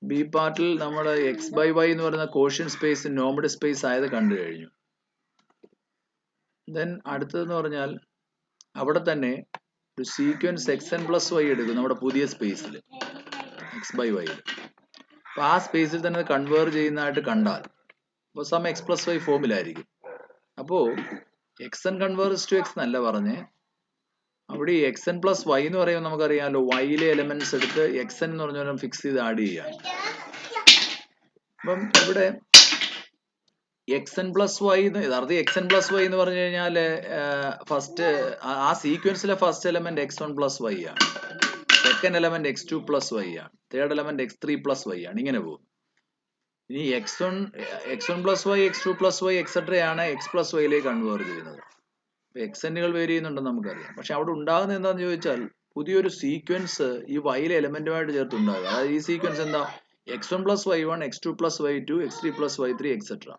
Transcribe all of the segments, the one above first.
B പാർട്ടിൽ നമ്മൾ X by Y എന്ന് പറയുന്ന കോഷ്യൻ സ്പേസ് നോംഡ് സ്പേസ് ആയത് കണ്ടു കഴിഞ്ഞു. ദെൻ അടുത്തതെന്ന് പറഞ്ഞാൽ അവിടെ തന്നെ ഒരു sequence X N plus Y എടുക്കും നമ്മുടെ പുതിയ സ്പേസിൽ എക്സ് ബൈ വൈയിൽ. അപ്പോൾ ആ സ്പേസിൽ തന്നെ കൺവേർജ് ചെയ്യുന്നതായിട്ട് കണ്ടാൽ അപ്പോൾ സം എക്സ് പ്ലസ് വൈ ഫോമിലായിരിക്കും. അപ്പോൾ എക്സ് എൻ കൺവേർസ് ടു എക്സ് എന്നല്ല പറഞ്ഞ് അവിടെ ഈ എക്സ് എൻ പ്ലസ് വൈ എന്ന് പറയുമ്പോൾ നമുക്കറിയാമല്ലോ വൈയിലെ എലമെന്റ്സ് എടുത്ത് എക്സ് എൻ എന്ന് പറഞ്ഞാൽ ഫിക്സ് ചെയ്ത് ആഡ് ചെയ്യാം. അപ്പം ഇവിടെ എക്സ് എൻ പ്ലസ് വൈ യഥാർത്ഥം എക്സ് എൻ പ്ലസ് വൈ എന്ന് പറഞ്ഞു കഴിഞ്ഞാൽ ഫസ്റ്റ് ആ സീക്വൻസിലെ first element X one plus Y ആണ്, second element X two plus Y ആണ്, third element X three plus Y ആണ്, ഇങ്ങനെ പോകും. ഇനി X one plus Y X two plus Y എക്സെട്രയാണ് എക്സ് പ്ലസ് വൈയിലേക്ക് കൺവേർട്ട് ചെയ്യുന്നത്. എക്സെന്റുകൾ വേരി ചെയ്യുന്നുണ്ടെന്ന് നമുക്കറിയാം. പക്ഷെ അവിടെ ഉണ്ടാകുന്ന എന്താണെന്ന് ചോദിച്ചാൽ പുതിയൊരു സീക്വൻസ് ഈ വൈയിലെ എലമെന്റുമായിട്ട് ചേർത്ത് ഉണ്ടാകുക. അതായത് ഈ സീക്വൻസ് എന്താ x one plus y one x two plus y two x three plus y three etcetera.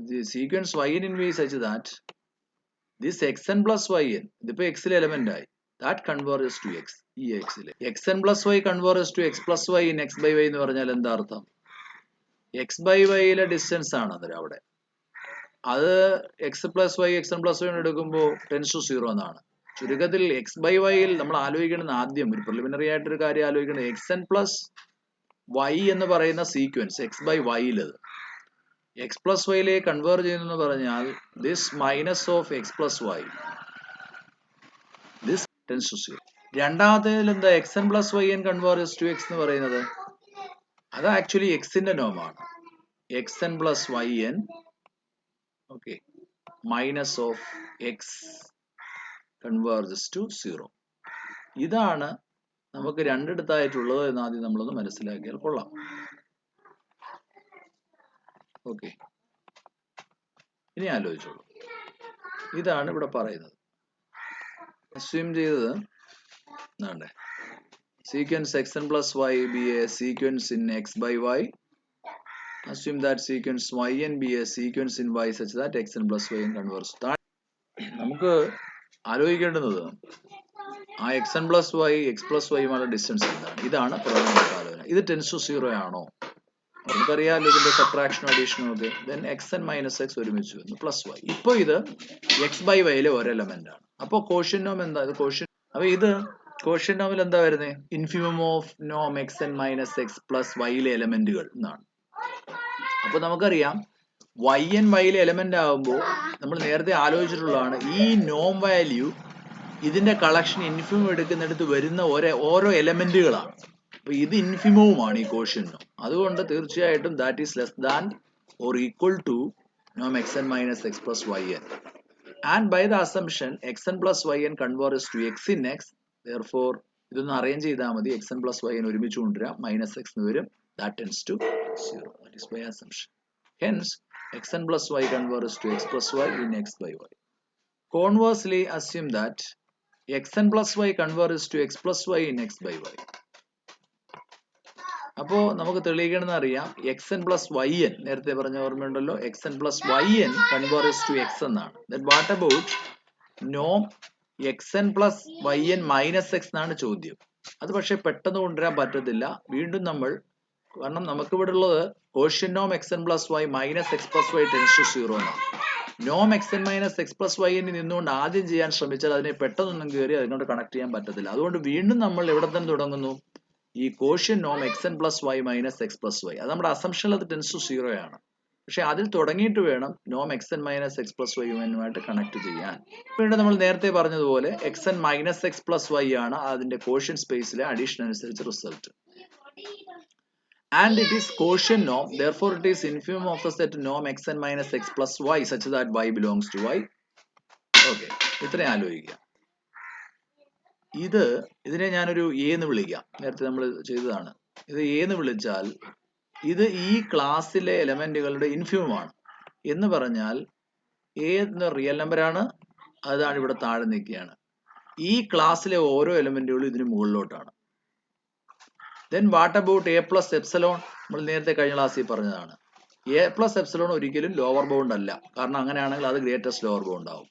The sequence yn in v is such that this xn plus yn ഇതിപ്പോ എക്സിലെ എലമെന്റ് ആയി that converges to x. ഈ എക്സിലെ xn plus y converges to x plus y in x by y എന്ന് പറഞ്ഞാൽ എന്താ അർത്ഥം? x by y യിലെ distance ആണ് അന്നേരം അവിടെ. അത് x plus Y x N plus y എടുക്കുമ്പോൾ ടെൻസ് ടു സീറോ എന്നാണ്. ചുരുക്കത്തിൽ എക്സ് ബൈ വൈയിൽ നമ്മൾ ആലോചിക്കുന്നത് ആദ്യം ഒരു പ്രിലിമിനറി ആയിട്ടൊരു കാര്യം ആലോചിക്കുന്നത് എക്സ് എൻ പ്ലസ് വൈ എന്ന് പറയുന്ന സീക്വൻസ് എക്സ് ബൈ വൈയിലത് എക്സ് പ്ലസ് വൈയിലേക്ക് കൺവേർട്ട് ചെയ്യുന്നു പറഞ്ഞാൽ this minus of X plus Y this tends to zero. രണ്ടാമത്തേതിൽ എന്താ X N plus Y N converges to X എന്ന് പറയുന്നത് അത് ആക്ച്വലി എക്സിന്റെ നോമാണ്. X N plus Y N okay minus of X converges to zero. ഇതാണ് നമുക്ക് രണ്ടിടത്തായിട്ടുള്ളത് എന്ന് ആദ്യം നമ്മളൊന്ന് മനസ്സിലാക്കിയാൽ കൊള്ളാം. ഓക്കെ, ഇനി ആലോചിച്ചോളൂ. ഇതാണ് ഇവിടെ പറയുന്നത്. അസ്യൂം ചെയ്തത് എന്നാണ്ടേ sequence X N plus Y be a sequence in X by Y. Assume that sequence yn be a sequence in y such that xn plus yn converges. നമുക്ക് ആലോചിക്കേണ്ടുന്നത് ആ X N plus Y X plus വൈയുമായുള്ള distance എന്താണ്? ഇതാണ് പ്രധാനപ്പെട്ട ആലോചന. ഇത് tense to zero ആണോ? നമുക്കറിയാമല്ലോ ഇതിന്റെ സബ്ട്രാക്ഷനും അഡീഷനും ഒക്കെ. Then X N minus X ഒരുമിച്ച് വന്നു പ്ലസ് വൈ. ഇപ്പോൾ ഇത് എക്സ് ബൈ വൈയിലെ ഒരു എലമെന്റ് ആണ്. അപ്പോൾ കോഷ്യൻ നോം എന്താ? ഇത് കോഷ്യൻ. അപ്പൊ ഇത് കോഷ്യൻ നോമിൽ എന്താ വരുന്നത്? ഇൻഫിമം ഓഫ് നോം X N minus X plus വൈയിലെ എലമെന്റുകൾ എന്നാണ്. അപ്പൊ നമുക്കറിയാം വൈ എൻ വൈയിലെ എലമെന്റ് ആകുമ്പോൾ നമ്മൾ നേരത്തെ ആലോചിച്ചിട്ടുള്ളതാണ് ഈ നോം വാല്യൂ ഇതിന്റെ കളക്ഷൻ ഇൻഫിമം എടുക്കുന്നിടത്ത് വരുന്ന ഓരോ എലമെന്റുകളാണ്. അപ്പൊ ഇത് ഇൻഫിമവുമാണ് ഈ കോഷ്യൻ നോം. അതുകൊണ്ട് തീർച്ചയായിട്ടും that is less than or equal to നോം X N minus X plus Y n. And by the assumption x N plus Y N converges to x in x. Therefore ഇതൊന്ന് അറേഞ്ച് ചെയ്താൽ മതി. X N plus Y n ഒരുമിച്ച് കൊണ്ടുവരാം, minus X എന്ന് വരും. That tends to 0. That is by assumption. Hence, xn plus y converges to x plus y in x by y. Conversely, assume that xn plus y converges to x plus y in x by y. അപ്പോൾ നമുക്ക് തെളിയിക്കണമെന്ന് അറിയാം X N plus Y N നേരത്തെ പറഞ്ഞ ഓർമ്മയുണ്ടല്ലോ. X N plus Y N converges to X എന്നാണ്. Then what about നോം X N plus Y N minus X എന്നാണ് ചോദ്യം. അത് പക്ഷെ പെട്ടെന്ന് കൊണ്ടുവരാൻ പറ്റത്തില്ല. വീണ്ടും നമ്മൾ കാരണം നമുക്ക് ഇവിടെ ഉള്ളത് കോഷ്യൻ നോം X N plus Y minus X plus Y tends to zero എന്നാണ്. നോം X N minus X plus Y എന്ന് നിന്നുകൊണ്ട് ആദ്യം ചെയ്യാൻ ശ്രമിച്ചാൽ അതിനെ പെട്ടെന്നൊന്നും കയറി അതിനോട് കണക്ട് ചെയ്യാൻ പറ്റത്തില്ല. അതുകൊണ്ട് വീണ്ടും നമ്മൾ എവിടെ തന്നെ തുടങ്ങുന്നു? ഈ കോഷ്യൻ നോം X N plus Y minus X plus Y. അത് നമ്മുടെ അസംഷനിൽ അത് ടെൻസ് ടു സീറോ ആണ്. പക്ഷെ അതിൽ തുടങ്ങിയിട്ട് വേണം നോം X N minus X plus വൈയുമായിട്ട് കണക്ട് ചെയ്യാൻ. വീണ്ടും നമ്മൾ നേരത്തെ പറഞ്ഞതുപോലെ X N minus X plus Y ആണ് അതിന്റെ കോഷ്യൻ സ്പേസിലെ അഡീഷൻ അനുസരിച്ച് result. And it is quotient norm, therefore it is infimum of the set norm xn minus x plus y such that y belongs to y. Okay, ഇത്രയും ആലോചിക്കാം. ഇതിനെ ഞാനൊരു A എന്ന് വിളിക്കാം. നേരത്തെ നമ്മൾ ചെയ്തതാണ്. ഇത് എ എന്ന് വിളിച്ചാൽ ഇത് ഈ ക്ലാസ്സിലെ എലമെന്റുകളുടെ ഇൻഫിമം ആണ് എന്ന് പറഞ്ഞാൽ എ എന്ന റിയൽ നമ്പർ ആണ്. അതാണ് ഇവിടെ താഴെ നിൽക്കുകയാണ്. ഈ ക്ലാസ്സിലെ ഓരോ എലമെന്റുകളും ഇതിന് മുകളിലോട്ടാണ്. Then what about a plus epsilon? നമ്മൾ നേരത്തെ കഴിഞ്ഞ ക്ലാസ്സിൽ പറഞ്ഞതാണ്. എ പ്ലസ് എപ്സിലോൺ ഒരിക്കലും ലോവർ ബൗണ്ട് അല്ല. കാരണം അങ്ങനെയാണെങ്കിൽ അത് ഗ്രേറ്റസ്റ്റ് ലോവർ ബൗണ്ട് ആവും.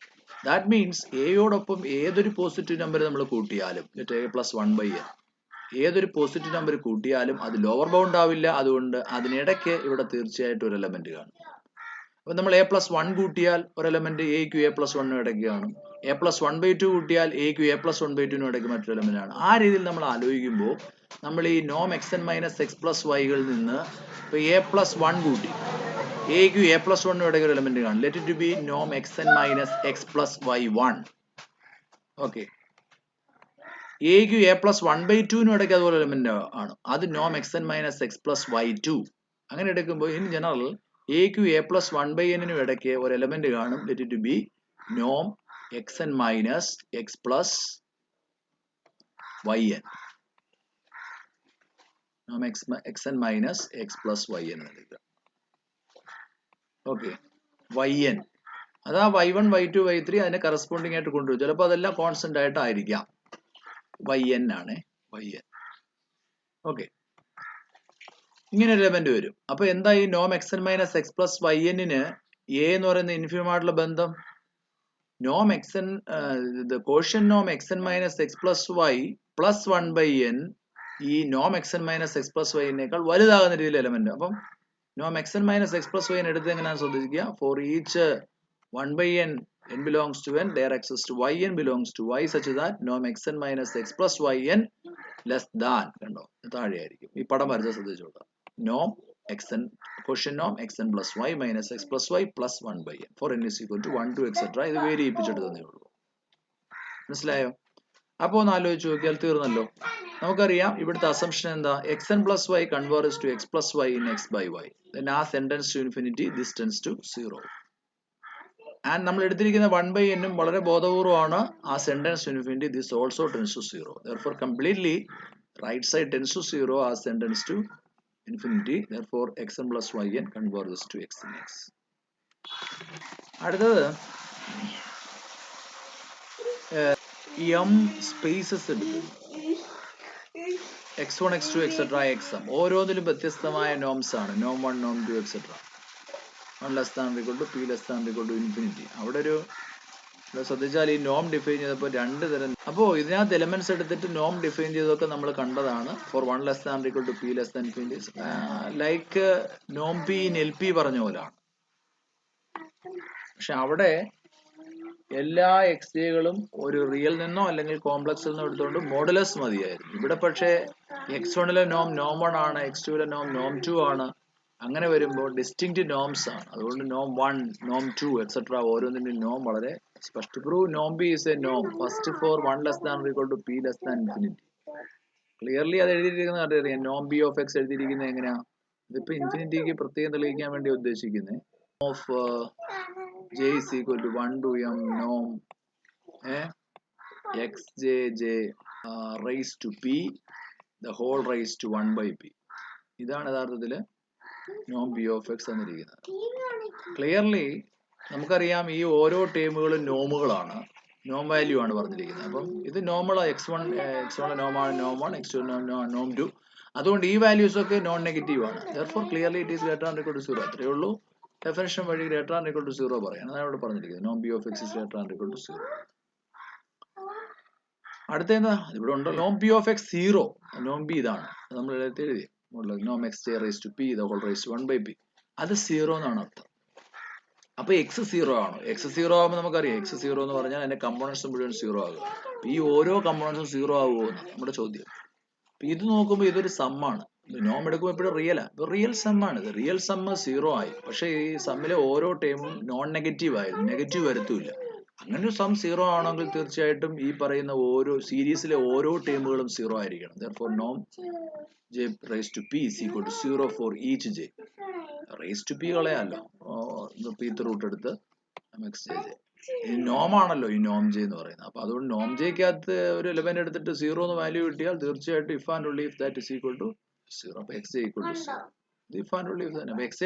ദാറ്റ് മീൻസ് എയോടൊപ്പം ഏതൊരു പോസിറ്റീവ് നമ്പർ നമ്മൾ കൂട്ടിയാലും ലെറ്റ് എ പ്ലസ് 1/n ഏതൊരു പോസിറ്റീവ് നമ്പർ കൂട്ടിയാലും അത് ലോവർ ബൗണ്ട് ആവില്ല. അതുകൊണ്ട് അതിനിടയ്ക്ക് ഇവിടെ തീർച്ചയായിട്ടും ഒരു എലമെന്റ് കാണും. അപ്പൊ നമ്മൾ a+1 കൂട്ടിയാൽ ഒരു എലമെന്റ് എക്കും a+1 ഇടയ്ക്ക് കാണും. a+1/2 കൂട്ടിയാൽ എക്കും a+1/2 ഇടയ്ക്ക് മറ്റൊരു എലമെന്റ് ആണ്. ആ രീതിയിൽ നമ്മൾ ആലോചിക്കുമ്പോൾ നമ്മൾ ഈ നോം xn മൈനസ് എക്സ് പ്ലസ് വൈകളിൽ നിന്ന് ഇപ്പൊ a+1 കൂട്ടി എക്കും a+1 ഇടയ്ക്ക് ഒരു എലമെന്റ് കാണും. ലെറ്റ് ഇറ്റ് ബി നോം xn minus X plus Y 1. Okay, എക്കും a+1/2 ഇടയ്ക്ക് അതുപോലെ എലമെന്റ് ആണ്. അത് നോം xn minus X plus Y 2. അങ്ങനെ എടുക്കുമ്പോൾ ഇൻ ജനറൽ എക്കും a+1/n ഇടയ്ക്ക് ഒരു എലമെന്റ് കാണും. ലെറ്റ് ഇറ്റ് ബി നോം xn minus X plus Y n. നോം xn minus X plus Y n എടുക്കുക. ഓക്കെ, വൈ എൻ അതാ y1 y2 y3 അതിനെ കറസ്പോണ്ടിങ് ആയിട്ട് കൊണ്ടുവരും. ചിലപ്പോൾ അതെല്ലാം കോൺസ്റ്റന്റ് ആയിട്ടായിരിക്കാം. വൈ എൻ ആണ് വൈ എൻ. ഓക്കെ, ഇങ്ങനെ ഒരു എലമെന്റ് വരും. അപ്പൊ എന്താ ഈ നോം xn minus X plus y എന്നിന് എ എന്ന് പറയുന്ന ഇൻഫിനിമം ആയിട്ടുള്ള ബന്ധം? നോം xn കോഷ്യൻ നോം xn minus X plus y plus 1/n ഈ നോം xn മൈനസ് എക്സ് പ്ലസ് വൈനേക്കാൾ വലുതാകുന്ന രീതിയിൽ എലമെന്റ്. അപ്പം നോം xn minus X plus y എടുത്ത് എങ്ങനെയാണെന്ന് ശ്രദ്ധിക്കുക. For each 1/n n belongs to n, there exists to yn belongs to y such that norm xn minus x plus yn less than, കണ്ടോ താഴെയായിരിക്കും. ഈ പടം വരച്ച ശ്രദ്ധിച്ചോളാം. നോം xn question Noam xn plus y minus x plus y plus 1/n for n is equal to 1 to etc. ഇത് വേരിയിപ്പിച്ചിട്ട് തന്നേ ഉള്ളൂ. മനസ്സിലായോ? അപ്പൊ ഒന്ന് ആലോചിച്ച് നോക്കിയാൽ തീർന്നല്ലോ. നമുക്കറിയാം ഇവിടുത്തെ അസംഷൻ എന്താ? xn plus y converges to x plus y in x by y. Then as n tends to infinity, this tends to 0. And നമ്മൾ എടുത്തിരിക്കുന്ന 1/n വളരെ ബോധപൂർവമാണ്. ആ sentence to infinity this also tends to 0. therefore completely right side tends to 0 as sentence to infinity. therefore xn plus yn converges to x in x. അടുത്തത് m spaces എടുക്കുന്നു. x1 x2 etc. xm ഓരോന്നിലും വ്യത്യസ്തമായ norms ആണ്. നോം 1 നോം 2 etc. 1 less than or equal to p less than or equal to infinity. അവിടെ ഒരു ശ്രദ്ധിച്ചാൽ ഈ നോം define ചെയ്തപ്പോൾ രണ്ട് തരം. അപ്പോൾ ഇതിനകത്ത് എലമെന്റ്സ് എടുത്തിട്ട് നോം ഡിഫൈൻ ചെയ്തതൊക്കെ നമ്മൾ കണ്ടതാണ്. For 1 less than or equal to p less than infinity, like നോം പി ഇൻ എൽ പി പറഞ്ഞ പോലാണ്. പക്ഷെ അവിടെ എല്ലാ എക്സ് ജെകളും ഒരു റിയൽ നിന്നോ അല്ലെങ്കിൽ കോംപ്ലക്സിൽ നിന്നോ എടുത്തുകൊണ്ട് മോഡുലസ് മതിയായിരുന്നു. ഇവിടെ പക്ഷേ x1 നോം നോം 1 ആണ്, x2 നോം നോം 2 ആണ്. അങ്ങനെ വരുമ്പോൾ ഡിസ്റ്റിങ്ക്റ്റ് നോംസ് ആണ്. അതുകൊണ്ട് നോം 1 നോം 2 എക്സെട്ര ഓരോന്നിന്റെ നോം വളരെ സ്പഷ്ട. Prove Noam B is A Noam first four 1 less than or equal to p less than infinity. Clearly അത് എഴുതിയിരിക്കുന്നത് കണ്ടറിയാം. നോം ബി ഓഫ് എക്സ് എഴുതിയിരിക്കുന്നത് എങ്ങനെയാ? ഇതിപ്പോ ഇൻഫിനിറ്റിക്ക് പ്രത്യേകം തെളിയിക്കാൻ വേണ്ടി ഉദ്ദേശിക്കുന്നത് of j is equal to 1 to m norm xjj raised to p the whole raised to 1 by p. ഇതാണ് യഥാർത്ഥത്തിൽ നോം ബി ഓഫ് എക്സ് എന്നിരിക്കുന്നത്. ക്ലിയർലി നമുക്കറിയാം ഈ ഓരോ ടേമുകളും നോമുകളാണ്, നോം വാല്യൂ ആണ് പറഞ്ഞിരിക്കുന്നത്. അപ്പം ഇത് നോമൾ x1 നോമാണ് നോം 1, x2 നോം 2. അതുകൊണ്ട് ഈ വാല്യൂസ് ഒക്കെ നോൺ നെഗറ്റീവ് ആണ്. therefore clearly it is greater than or equal to 0. അത്രയേ ഉള്ളൂ. ഡെഫിനിഷൻ വഴി greater than or equal to 0 പറയാം. അതാണ് ഇവിടെ പറഞ്ഞിരിക്കുന്നത്. നോം b of x is greater than or equal to 0. അടുത്ത എന്താ ഇവിടെ ഉണ്ടോ? നോം ബി ഓഫ് എക്സ് 0. നോം ബി ഇതാണ് നമ്മൾ എഴുതി നോം x j raise to p the whole raise to 1 by p. അത് 0 എന്നാണ് അർത്ഥം. അപ്പൊ എക്സ് 0 ആണോ? എക്സ് 0 ആകുമ്പോൾ നമുക്കറിയാം എക്സ് 0 എന്ന് പറഞ്ഞാൽ അതിന്റെ കമ്പോണൻസ് മുഴുവൻ 0 ആകുക. ഈ ഓരോ കമ്പോണൻസും 0 ആകുമോ എന്നാണ് നമ്മുടെ ചോദ്യം. ഇത് നോക്കുമ്പോൾ ഇതൊരു സമ്മാണ്. നോം എടുക്കുമ്പോൾ എപ്പോഴും റിയലാ. റിയൽ സമ്മാണ് ഇത്. റിയൽ സമ്മ് 0 ആയി. പക്ഷെ ഈ സമ്മിലെ ഓരോ ടേമും നോൺ നെഗറ്റീവ് ആയിരുന്നു. നെഗറ്റീവ് വരത്തുമില്ല. അങ്ങനെ ഒരു സം 0 ആണെങ്കിൽ തീർച്ചയായിട്ടും ഈ പറയുന്ന ഓരോ സീരീസിലെ ഓരോ ടേമുകളും 0 ആയിരിക്കണം. therefore നോം j raised to p is equal to 0 for each j. raised to p കളയാലോ, pth റൂട്ട് എടുത്ത് xjj. ഈ നോം ആണല്ലോ ഈ നോം ജെ എന്ന് പറയുന്നത്. അപ്പൊ അതുകൊണ്ട് നോം ജെക്കകത്ത് ഒരു എലമെന്റ് എടുത്തിട്ട് 0 എന്ന് വാല്യൂ കിട്ടിയാൽ തീർച്ചയായിട്ടും if and only if that is equal to 0. അപ്പൊ xj equal to 0. If and only if തന്നെ. അപ്പൊ xj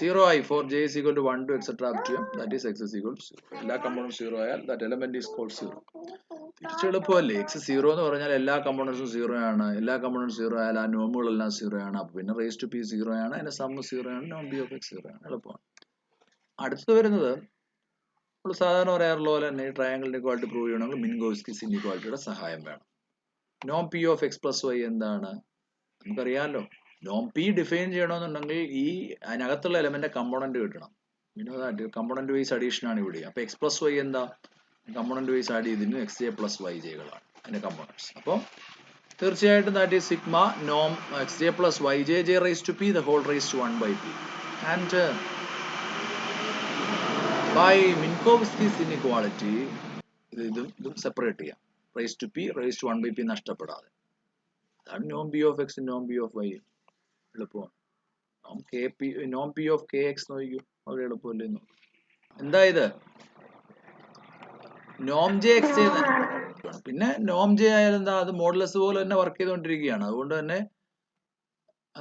0 ആയി. For j is equal to 1 to etc. up to m, that is x is equal to 0. എല്ലാ കമ്പോണൻസും 0 ആയാൽ that element is called 0. തിരിച്ചു എളുപ്പമല്ലേ? x 0 എന്ന് പറഞ്ഞാൽ എല്ലാ കമ്പോണൻസും 0 ആണ്. എല്ലാ കമ്പോണൻസും 0 ആയാൽ ആ നോമുകളെല്ലാം 0 ആണ്. അപ്പൊ പിന്നെ റേസ് ടു പി 0 ആണ്, അതിന്റെ സമ്മ് 0 ആണ്, നോം ബി ഓഫ് എക്സ് 0 ആണ്. എളുപ്പമാണ്. അടുത്ത് വരുന്നത് നമ്മൾ സാധാരണ പറയാറുള്ള പോലെ തന്നെ ട്രയാങ്കിൾ ഇൻഇക്വാളിറ്റി പ്രൂവ് ചെയ്യണമെങ്കിൽ മിൻകോവ്സ്കിസ് ഇൻഇക്വാളിറ്റിയുടെ സഹായം വേണം. നോം p of X plus y എന്താണ്? നമുക്കറിയാമല്ലോ. നോം പി ഡിഫൈൻ ചെയ്യണമെന്നുണ്ടെങ്കിൽ ഈ അതിനകത്തുള്ള എലമെന്റ് കമ്പോണന്റ് കിട്ടണം. കമ്പോണന്റ് വൈസ് അഡീഷൻ ആണ് ഇവിടെ. അപ്പൊ എക്സ് പ്ലസ് വൈ എന്താ? കമ്പോണന്റ് വൈസ് ആഡ് ചെയ്തിരുന്നു എക്സ് ജെ പ്ലസ് വൈ ജെകളാണ് അതിന്റെ കമ്പോണൻസ്. അപ്പോൾ തീർച്ചയായിട്ടും ദാറ്റ് ഈസ് സിഗ്മ നോം x j plus y j j raise to p the whole raise to 1/p. And by Minkowski's inequality ഇതും separate ചെയ്യാം. Rice to P raise to 1/p നഷ്ടപ്പെടാതെ. അതാണ് നോം p of X Noam p of Y. എളുപ്പമാണ്. നോം p of K X നോക്കൂ, വളരെ എളുപ്പമല്ലേ. എന്താ ഇത്? നോം ജെ എക്സ് ജെ തന്നെ. പിന്നെ നോം ജെ ആയാലും എന്താ, അത് മോഡുലസ് പോലെ തന്നെ വർക്ക് ചെയ്തുകൊണ്ടിരിക്കുകയാണ്. അതുകൊണ്ട് തന്നെ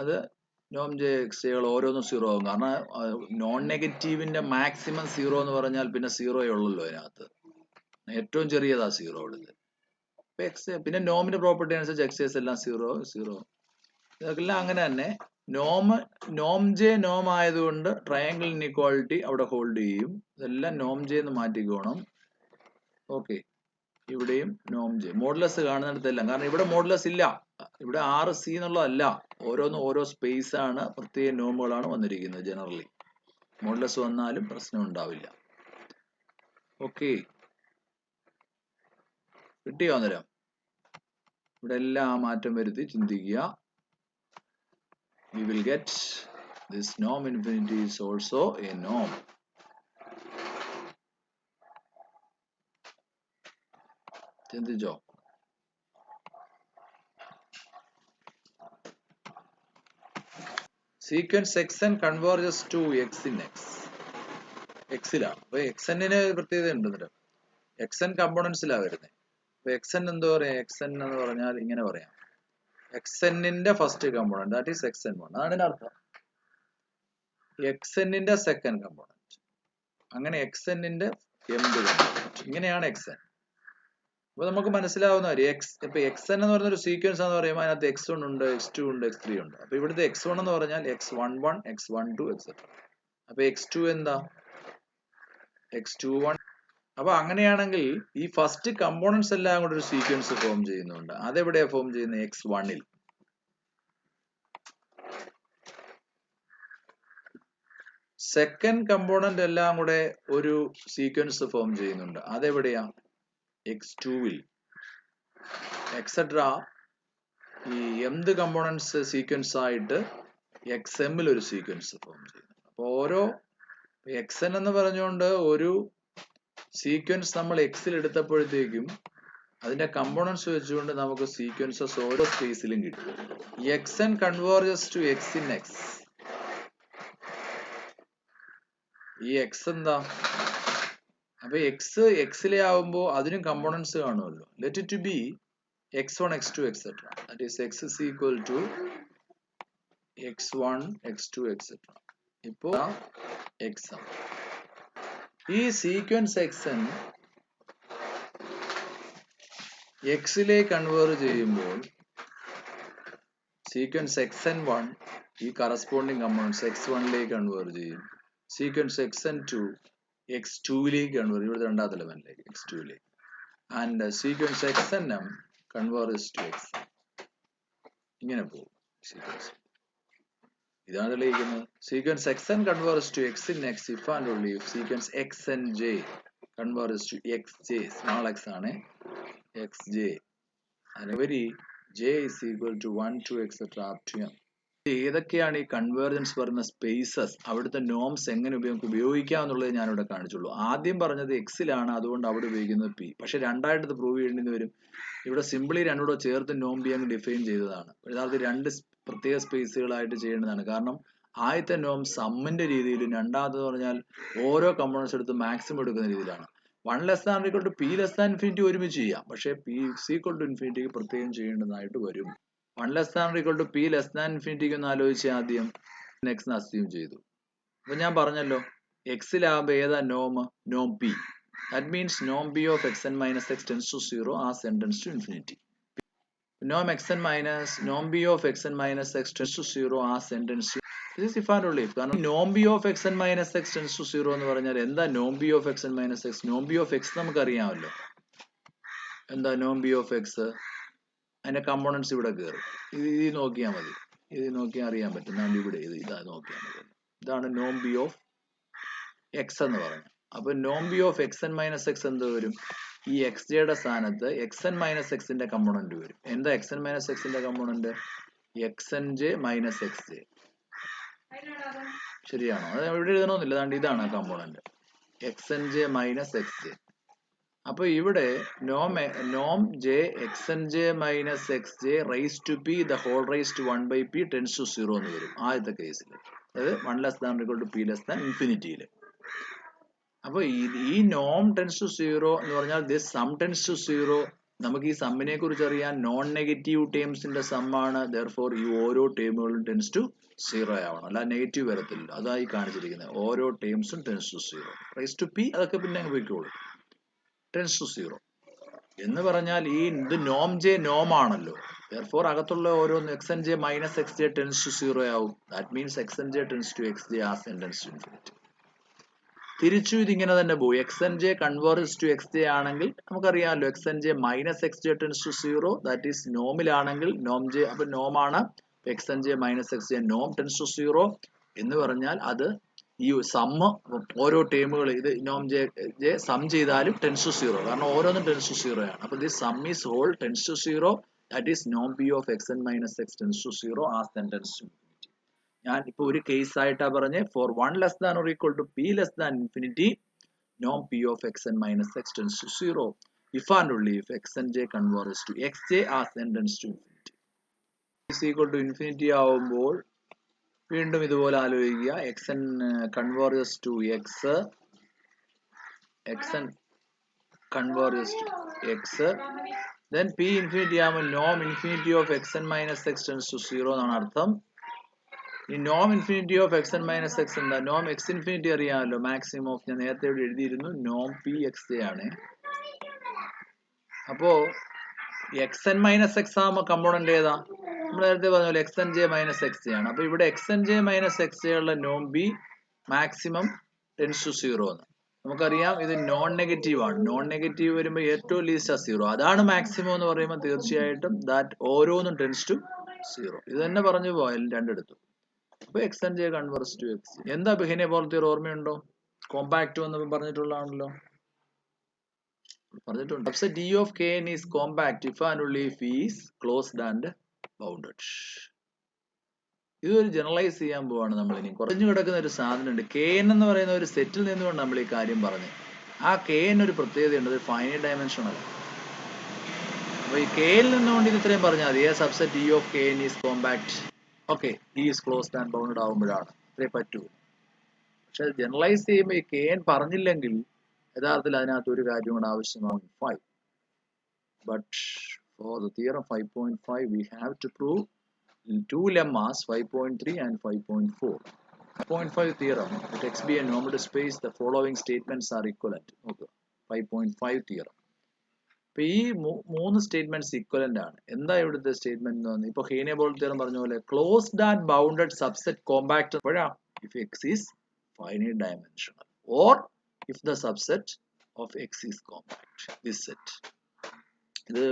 അത് നോം ജെ എക്സ് ജെകൾ ഓരോന്നും സീറോ ആകും. കാരണം നോൺ നെഗറ്റീവിന്റെ മാക്സിമം സീറോ എന്ന് പറഞ്ഞാൽ പിന്നെ സീറോയേ ഉള്ളല്ലോ അതിനകത്ത്. ഏറ്റവും ചെറിയതാ സീറോ ഉള്ളത്. പിന്നെ നോമിന്റെ പ്രോപ്പർട്ടി അനുസരിച്ച് എക്സേസ് എല്ലാം സീറോ. ഇതെല്ലാം അങ്ങനെ തന്നെ. നോം ജെ നോം ആയതുകൊണ്ട് ട്രയാങ്കിൾ ഇൻഇക്വാളിറ്റി അവിടെ ഹോൾഡ് ചെയ്യും. ഇതെല്ലാം നോം ജെ എന്ന് മാറ്റിക്കോണം. ഓക്കെ, ഇവിടെയും നോം ജെ മോഡുലസ് കാണുന്നിടത്തെല്ലാം. കാരണം ഇവിടെ മോഡുലസ് ഇല്ല, ഇവിടെ ആറ് സി എന്നുള്ളതല്ല, ഓരോന്നും ഓരോ സ്പേസ് ആണ്, പ്രത്യേക നോമുകളാണ് വന്നിരിക്കുന്നത്. ജനറലി മോഡുലസ് വന്നാലും പ്രശ്നം ഉണ്ടാവില്ല. ഓക്കെ, കിട്ടിയോ? അന്നേരം ഇവിടെ എല്ലാം ആ മാറ്റം വരുത്തി ചിന്തിക്കുക. We will get this norm infinity is also a norm. ചിന്തിച്ചോ? Sequence xn converges to x in x. എക്സിലാണ്. അപ്പൊ xn-ന് പ്രത്യേകത ഉണ്ട്. എന്നിട്ട് xn കമ്പോണൻസിലാണ് വരുന്നത്. അപ്പൊ xn എന്താ പറയാ? xn എന്ന് പറഞ്ഞാൽ ഇങ്ങനെ പറയാം, xn-ന്റെ first component that is xn1. അതാണ് ഇതിന്റെ അർത്ഥം. xn-ന്റെ സെക്കൻഡ് കമ്പോണന്റ്, അങ്ങനെ xn-ന്റെ mth കമ്പോണന്റ്, ഇങ്ങനെയാണ് xn. അപ്പൊ നമുക്ക് മനസ്സിലാവുന്ന കാര്യം ഇപ്പൊ xn എന്ന് പറയുന്ന ഒരു സീക്വൻസ് എന്ന് പറയുമ്പോൾ അതിനകത്ത് x1 ഉണ്ട്, x2 ഉണ്ട്, x3 ഉണ്ട്. അപ്പൊ ഇവിടുത്തെ x1 എന്ന് പറഞ്ഞാൽ x11, x12 എക്സെട്ര. അപ്പൊ x2 എന്താ? x21. അപ്പൊ അങ്ങനെയാണെങ്കിൽ ഈ ഫസ്റ്റ് കമ്പോണൻസ് എല്ലാം കൂടെ ഒരു സീക്വൻസ് ഫോം ചെയ്യുന്നുണ്ട്. അതെവിടെയാ ഫോം ചെയ്യുന്നത്? x1-ൽ. സെക്കൻഡ് കമ്പോണന്റ് എല്ലാം കൂടെ ഒരു സീക്വൻസ് ഫോം ചെയ്യുന്നുണ്ട്. അതെവിടെയാ? x2-ൽ. എക്സെട്ര. ഈ mth കമ്പോണൻസ് സീക്വൻസ് ആയിട്ട് xm-ൽ ഒരു സീക്വൻസ് ഫോം ചെയ്യുന്നു. അപ്പൊ ഓരോ xn എന്ന് പറഞ്ഞുകൊണ്ട് ഒരു സീക്വൻസ് നമ്മൾ x-ൽ എടുത്തപ്പോഴത്തേക്കും അതിന്റെ കമ്പോണൻസ് വെച്ചുകൊണ്ട് നമുക്ക് സീക്വൻസസ് ഓരോ സ്പേസിലും കിട്ടും. xn converges to x in x. ഈ x എന്താ? അപ്പൊ x-ലെ ആവുമ്പോ അതിനും കമ്പോണൻസ് കാണുമല്ലോ. Let it B x1, x2, etc. That is x is equal to x1, x2, etc. ഇപ്പോ xn. ഈ സീക്വൻസ് xn x-ലെ കൺവേർട്ട് ചെയ്യുമ്പോൾ സീക്വൻസ് xn1 ഈ കറസ്പോണ്ടിങ് കമ്പോണൻസ് x1-ലേക്ക് കൺവേർട്ട് ചെയ്യും. സീക്വൻസ് xn2 x2-ലേക്ക് കൺവേർട്ട്, ഇവിടുത്തെ രണ്ടാമത്തെ എലമെന്റിലേക്ക് x2-ലേക്ക്. And sequence xnm converges to x. ഇങ്ങനെ പോകും സീക്വൻസ്. ഇതാണ് തെളിയിക്കുന്നത്. Sequence xn converges to x in x if and only if sequence xnj converges to xj, small x ആണ്, xj, and every j is equal to 1 to etc up to m. ഏതൊക്കെയാണ് ഈ convergence പറയുന്ന spaces, അവിടുത്തെ norms എങ്ങനെ ഉപയോഗിക്കാം എന്നുള്ളത് ഞാനിവിടെ കാണിച്ചുള്ളൂ. ആദ്യം പറഞ്ഞത് എക്സിലാണ്, അതുകൊണ്ട് അവിടെ ഉപയോഗിക്കുന്നത് പി. പക്ഷെ രണ്ടായിട്ട് പ്രൂവ് ചെയ്യേണ്ടി വരും. ഇവിടെ സിംപിളി രണ്ടുകൂടെ ചേർത്ത് നോം പി അങ്ങ് ഡിഫൈൻ ചെയ്തതാണ്. യഥാർത്ഥത്തിൽ രണ്ട് പ്രത്യേക സ്പേസുകളായിട്ട് ചെയ്യേണ്ടതാണ്. കാരണം ആദ്യത്തെ നോം സമ്മിന്റെ രീതിയിലും രണ്ടാമതെന്ന് പറഞ്ഞാൽ ഓരോ കമ്പോണൻസ് എടുത്ത് മാക്സിമം എടുക്കുന്ന രീതിയിലാണ്. 1 less than equal to p less than infinity ഒരുമിച്ച് ചെയ്യാം, പക്ഷേ പി ഈക്വൽ ടു ഇൻഫിനിറ്റിക്ക് പ്രത്യേകം ചെയ്യേണ്ടതായിട്ട് വരും. 1 less than equal to p less than ഇൻഫിനിറ്റിക്ക് ഒന്ന് ആലോചിച്ച് ആദ്യം എക്സ് അസ്യൂം ചെയ്തു. അപ്പൊ ഞാൻ പറഞ്ഞല്ലോ എക്സിലാകുമ്പോ ഏതാ നോം? നോം P. That means norm p of xn minus x tends to 0 as n tends to infinity. Norm p of xn minus x tends to 0 as n tends to. This is if and only if. കാരണം norm p of xn minus x tends to 0 എന്ന് പറഞ്ഞാൽ എന്താ norm p of xn minus x? norm p of x നമുക്കറിയാമല്ലോ. എന്താ norm p of x? അതിന്റെ components ഇവിടെ കയറും. ഇത് നോക്കിയാൽ മതി, ഇത് നോക്കിയാൽ അറിയാൻ പറ്റും. ഞാൻ ഇവിടെ ഇതാ നോക്കിയാൽ മതി. ഇതാണ് നോം ബി ഓഫ് എക്സ് എന്ന് പറഞ്ഞത്. അപ്പൊ നോം b of x N minus x എന്ത് വരും? ഈ എക്സ് ജെയുടെ സ്ഥാനത്ത് എക്സ് എൻ മൈനസ് എക്സിന്റെ കമ്പോണന്റ് വരും. എന്താ എക്സ് എൻ മൈനസ് എക്സിന്റെ component? X n j minus x j. ശരിയാണോ? അത് ഇവിടെ എഴുതണമെന്നില്ല. അതാണ്ട് ഇതാണ് ആ component, x n j minus x j. അപ്പൊ ഇവിടെ നോം j x n j minus x j raise to p the whole raise to 1 by p tense to 0 എന്ന് വരും ആദ്യത്തെ കേസിൽ. അതായത് 1 less than equal to p less than ഇൻഫിനിറ്റിയിൽ. അപ്പൊ ഈ നോം ടെൻസ് ടു 0 എന്ന് പറഞ്ഞാൽ ദിസ് സം ടെൻസ് ടു 0. നമുക്ക് ഈ സമ്മിനെ കുറിച്ച് അറിയാൻ നോൺ നെഗറ്റീവ് ടേംസിന്റെ സമ്മാണ്. ദെർഫോർ ഈ ഓരോ ടേമുകളും ടെൻസ് ടു 0 ആവണം, അല്ല നെഗറ്റീവ് വരത്തില്ല. അതായി കാണിച്ചിരിക്കുന്നത്. ഓരോ ടേംസും tends to 0. Raise to p അതൊക്കെ പിന്നെ പോയിക്കോളും. ടെൻസ് ടു 0 എന്ന് പറഞ്ഞാൽ ഈ ഇത് നോം ജെ നോം ആണല്ലോ. ദെർഫോർ അകത്തുള്ള ഓരോന്ന് x n j minus x j tends to 0 ആവും. That means x n j tends to x j as n tends to infinity. തിരിച്ചു ഇതിങ്ങനെ തന്നെ പോകും. X n j converges to x j ആണെങ്കിൽ നമുക്കറിയാമല്ലോ x n j minus x j tends to 0. That is നോമിലാണെങ്കിൽ നോം j, അപ്പൊ നോം ആണ്. X n j minus x j നോം ടെൻസ് ടു 0 എന്ന് പറഞ്ഞാൽ അത് ഈ സമ്മ് ഓരോ ടേമുകൾ ഇത് നോം ജെ സം ചെയ്താലും ടെൻസ് ടു 0, കാരണം ഓരോന്നും ടെൻസ് ടു 0 ആണ്. അപ്പൊ this sum is whole tends to 0. That is നോം p of x N minus x tends to 0 as then tends to. ഞാൻ ഇപ്പൊ ഒരു കേസ് ആയിട്ടാ പറഞ്ഞേ. For 1 less than or equal to p less than infinity, നോം p of x N minus x tends to 0 if and only if x n j converges to x j as n tends to infinity. Is equal to infinity ആവുമ്പോൾ വീണ്ടും ഇതുപോലെ ആലോചിക്കുക. X n converges to x, x n converges to x, then p infinity ആവുമ്പോൾ നോം infinity of x N minus x tends to 0 എന്നാണ് അർത്ഥം. ഈ നോം infinity of x N minus x എന്താ? നോം എക്സ് ഇൻഫിനിറ്റി അറിയാമല്ലോ, മാക്സിമം ഓഫ്, ഞാൻ നേരത്തെ ഇവിടെ എഴുതിയിരുന്നു, നോം പി എക്സ് ജെ ആണ്. അപ്പോ എക്സ് എൻ മൈനസ് എക്സ് ആകുമ്പോൾ കമ്പോണന്റ് ഏതാ? നമ്മൾ നേരത്തെ പറഞ്ഞ പോലെ X n j minus x J ആണ്. അപ്പൊ ഇവിടെ X n j minus x J ഉള്ള നോം ബി മാക്സിമം ടെൻസ് ടു 0 എന്ന് നമുക്കറിയാം. ഇത് നോൺ നെഗറ്റീവ് ആണ്. നോൺ നെഗറ്റീവ് വരുമ്പോൾ ഏറ്റവും ലീസ്റ്റ് ആ 0, അതാണ് മാക്സിമം എന്ന് പറയുമ്പോൾ തീർച്ചയായിട്ടും ദാറ്റ് ഓരോന്നും ടെൻസ് ടു 0. ഇത് തന്നെ പറഞ്ഞു പോയാലും രണ്ടിടത്തും. അപ്പൊ x n j converges to x. എന്താ ബെഹിനെ പോലത്തെ ഒരു ഓർമ്മയുണ്ടോ? കോമ്പാക്ട് എന്ന് പറഞ്ഞിട്ടുള്ളതാണല്ലോ, പറഞ്ഞിട്ടുണ്ട്. Subset d of k n is compact if and only if is closed and bounded. ഇതൊരു ജനറലൈസ് ചെയ്യാൻ പോവാണ് നമ്മൾ. ഇനി കുറഞ്ഞു കിടക്കുന്ന ഒരു സാധനം ഉണ്ട്. കെ എൻ എന്ന് പറയുന്ന ഒരു സെറ്റിൽ നിന്നുകൊണ്ട് നമ്മൾ ഈ കാര്യം പറഞ്ഞത്. ആ കെ എൻ ഒരു പ്രത്യേകതയുണ്ട്, ഒരു ഫൈനൈറ്റ് ഡയമെൻഷണൽ. അപ്പൊ ഈ കെ യിൽ നിന്നുകൊണ്ട് ഇത് ഇത്രയും പറഞ്ഞാൽ മതി. A subset d of k n is compact, okay, d is closed and bounded ആവുമ്പോഴാണ് ഇത്രേ പറ്റൂ. പക്ഷെ ജനറലൈസ് ചെയ്യുമ്പോൾ ഈ കെ എൻ പറഞ്ഞില്ലെങ്കിൽ യഥാർത്ഥത്തിൽ അതിനകത്ത് ഒരു കാര്യം കൂടെ ആവശ്യമാണ്, 5. But for the theorem 5.5 we have to prove two lemmas 5.3 and 5.4. 5.5 theorem, let X be a normed space, the following statements are equivalent. Okay. 5.5 theorem. ഇപ്പൊ ഈ മൂന്ന് സ്റ്റേറ്റ്മെന്റ്സ് ഇക്വലന്റ് ആണ്. എന്താ ഇവിടുത്തെ സ്റ്റേറ്റ്മെന്റ് എന്ന് പറഞ്ഞാൽ, ഇപ്പൊ ഹെയ്നെ-ബോൾ തിയറം പറഞ്ഞ പോലെ closed and bounded subset compact എപ്പോഴാ? If x is finite dimensional or if the subset of x is compact. This set ഇത്